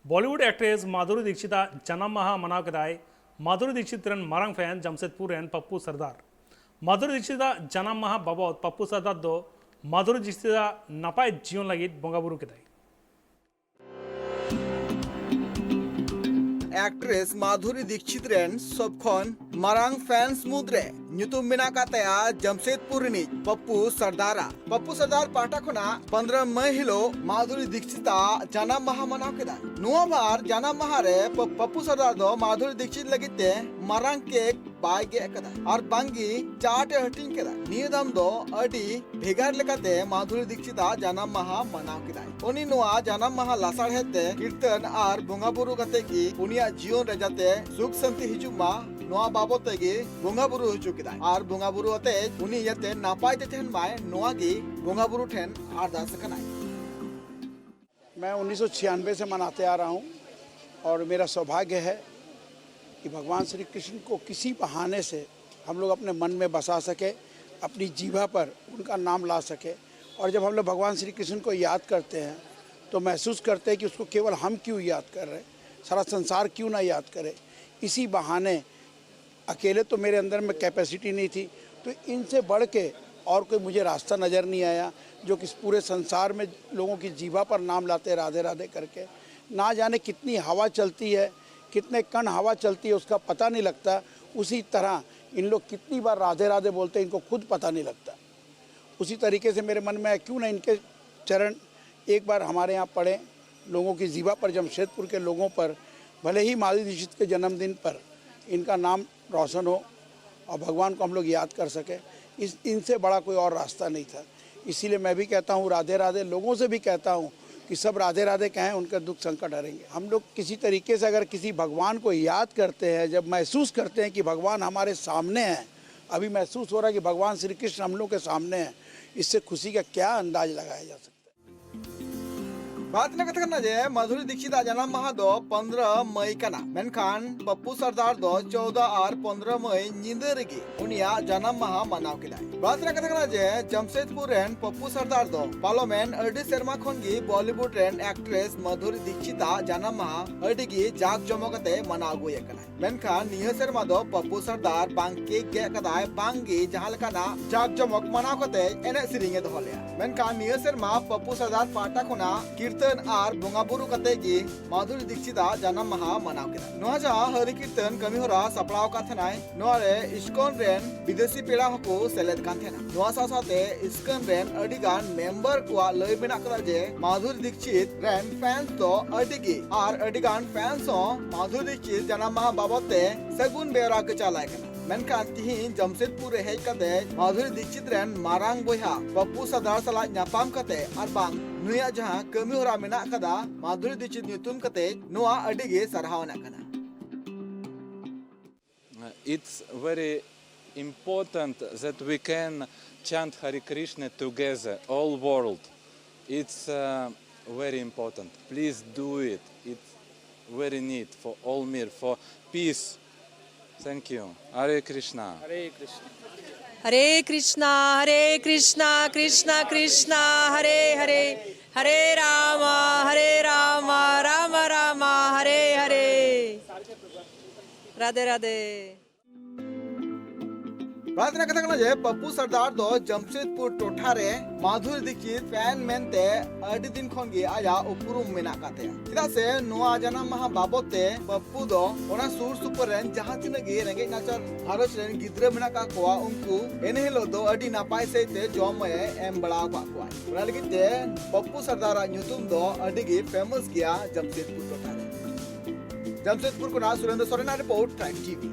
Bollywood actress माधुरी दीक्षित जन्म माह मनाव कदाय माधुरी दीक्षित रन मारंग फैन जमशेदपुर रन पप्पू सरदार माधुरी दीक्षित जन्म माह बाबद पप्पू सरदार दो माधुरी दीक्षित नपाय जीवन लगी बंगा बुरु कदाय actress Madhuri Dixit rain सबखन Marang fans मुद्रे ᱧᱩᱛᱩᱢ ᱢᱮᱱᱟᱜ ᱠᱟᱛᱟᱭᱟ जमशेदपुर ᱨᱤᱱᱤᱡ पप्पू सरदार पाटा खना 15 मई हिलो माधुरी दीक्षित जन्म माह मनाव केदा नुआ बार जन्म माह रे पप्पू सरदार दो माधुरी दीक्षित लगिते मारांग केक बाय गे कदा और बांगी चाट हटिंग केदा निया दम दो अडी भेगार लेकाते माधुरी दीक्षित जन्म माह मनाव केदा उनी नुआ जन्म माह लासार हेते कीर्तन और बोंगा बुरु कते की उनिया जीवन रे जाते सुख शांति हिजुमा नोआ बाबत तेगे बोंगा बुरु हुचु केदा और बोंगा बुरु अते उनी यते नापाय ते ठेन माय नोआ गी बोंगा बुरु ठेन अरदास कनाय। मैं 1996 से मनाते आ रहा हूँ और मेरा सौभाग्य है कि भगवान श्री कृष्ण को किसी बहाने से हम लोग अपने मन में बसा सके, अपनी जीवा पर उनका नाम ला सके। और जब हम लोग भगवान श्री कृष्ण को याद करते हैं तो महसूस करते हैं कि उसको केवल हम क्यों याद कर रहे, सारा संसार क्यों ना याद करे। इसी बहाने अकेले तो मेरे अंदर में कैपेसिटी नहीं थी, तो इनसे बढ़ के और कोई मुझे रास्ता नज़र नहीं आया जो कि इस पूरे संसार में लोगों की जीवा पर नाम लाते राधे राधे करके। ना जाने कितनी हवा चलती है, कितने कण हवा चलती है उसका पता नहीं लगता। उसी तरह इन लोग कितनी बार राधे राधे बोलते हैं इनको खुद पता नहीं लगता। उसी तरीके से मेरे मन में क्यों ना इनके चरण एक बार हमारे यहाँ पड़े, लोगों की जीवा पर, जमशेदपुर के लोगों पर, भले ही माधुरी दीक्षित के जन्मदिन पर इनका नाम रोशन हो और भगवान को हम लोग याद कर सके। इनसे बड़ा कोई और रास्ता नहीं था। इसीलिए मैं भी कहता हूँ राधे राधे, लोगों से भी कहता हूँ कि सब राधे राधे कहें, उनका दुख संकट हरेंगे। हम लोग किसी तरीके से अगर किसी भगवान को याद करते हैं, जब महसूस करते हैं कि भगवान हमारे सामने हैं, अभी महसूस हो रहा है कि भगवान श्री कृष्ण हम लोग के सामने हैं, इससे खुशी का क्या अंदाज लगाया जा सकता है। बात न कथा जे माधुरी दीक्षित जन्म माह दो 15 मई कना मेनखान पप्पू सरदार दो 14 और 15 मई निंदे रेगी उनिया जन्म माह मनाव केदाय। बात न कथा जे जमशेदपुर रेन पप्पू सरदार दो पार्लियामेंट अडी शर्मा खनगी बॉलीवुड रेन एक्ट्रेस माधुरी दीक्षित जन्म माह अडीगी जाक जमकते मनाव गुए कना मेनखान निया शर्मा दो पप्पू सरदार बांके गे कदाय बांगी जहां लकाना जाक जमक मनाव कते एने सिरिंगे दोहलेया मेनखान निया शर्मा पप्पू सरदार पाटा खना कीर्तन और बोंगा बुरु कते गी माधुरी दीक्षित जन्म माह मनाव केदा नोहा जा हरि कीर्तन कमी होरा सपड़ाव का थनाय नोआ रे इस्कॉन रेन विदेशी पेड़ा हको सेलेद कान थेना नोआ साथे इस्कॉन रेन अडिगान मेंबर को लय मेना कदा जे माधुरी दीक्षित रेन फैंस तो अडिगी और अडिगान फैंस माधुरी दीक्षित जन्म माह बाबते सगुन बेरा के चालाय कना मेनखान तिहिन जमशेदपुर हेज कते माधुरी दीक्षित रेन मारांग बोया पप्पू सरदार सला न्यापाम कते और बांग नुया जहां कमी होरा मेना कदा माधुरी दीक्षित न्यूतुम कते नुआ अडिगे सरहावना कना। It's very important that we can chant Hare Krishna together, all world. It's very important. Please do it. It's very need for all mir, for peace. Thank you. Hare Krishna. Hare Krishna. Hare Krishna, Hare Krishna, Krishna Krishna, Hare Hare, Hare Rama, Rama Rama, Hare Hare. Radhe Radhe. बात न कथा जे पप्पू सरदार दो जमशेदपुर टोठा रे Madhuri Dixit fan मेनते अडी दिन खन गे आया उपरुम मेना काते चिदा से नोआ जन्म माह बाबते पप्पू दो ओना सुर सुपर रेन जहां तिना गे रेंगे नाचर भारत रेन गिद्रा मेना का कोआ उनको एने हिलो दो अडी नापाय सेते जॉम एम बड़ा का कोआ ओना लगिते पप्पू सरदार न्यूतुम दो अडी गे फेमस गया जमशेदपुर टोठा रे। जमशेदपुर को ना Surendra Soren report track TV.